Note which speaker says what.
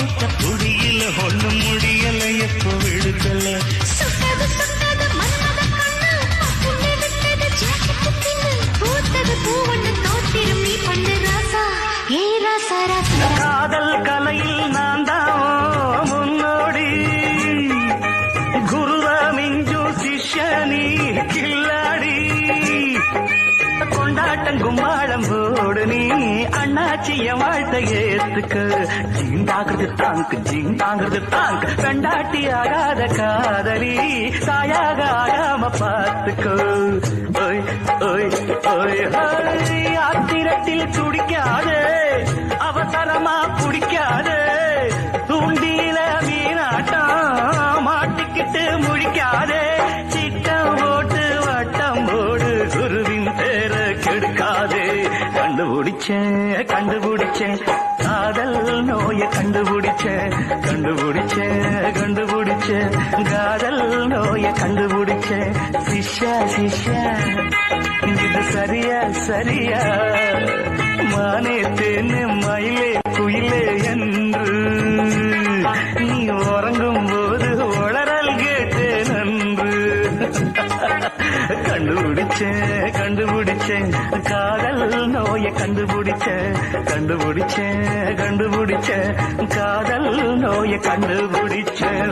Speaker 1: போட்ட புடியில ஒண்ணு முடியல எப்போ விடுதல
Speaker 2: சுட்டது சுட்டது மன்னத கண்ணு புண்ணு விட்டது ஜாக்கெட் பின்னு பூத்தது பூவண்ணு தோத்திரும் நீ பண்ணு ராசா ஏ ராசா ராசா
Speaker 1: காதல் கலையில் நான் தான் முன்னோடி குருவ மிஞ்சும் சிஷ்யனி கில்லாடி கொண்டாட்டம் கும்மாளம் போடு நீ அண்ணாச்சிய வாழ்த்த ஏத்துக்கு ஜீன் தாங்கிறது தாங்கு பெண்டாட்டி ஆகாத காதலி தாயாக ஆகாம பார்த்துக்கோ ஓய் ஓய் ஓய் ஓய் ஆத்திரத்தில் துடிக்காதே அவசரமா பிடிக்காதே தூண்டில மீனாட்டம் மாட்டிக்கிட்டு முழிக்காதே சிட்டம் போட்டு வட்டம் போடு குருவின் பேர கெடுக்காதே கண்டுபிடிச்சேன் காதல் நோய கண்டுபிடிச்சேன் காதல் நோய கண்டுபிடிச்சேன் சிஷ்யா இது சரியா மானே தேனே மயிலே குயிலே என்று நீ உறங்கும் போது உளறல் கேட்டேன் நன்று கண்டுபிடிச்சேன் காதல் நோய கண்டுபிடிச்சேன் காதல் நோய கண்டுபிடிச்சேன்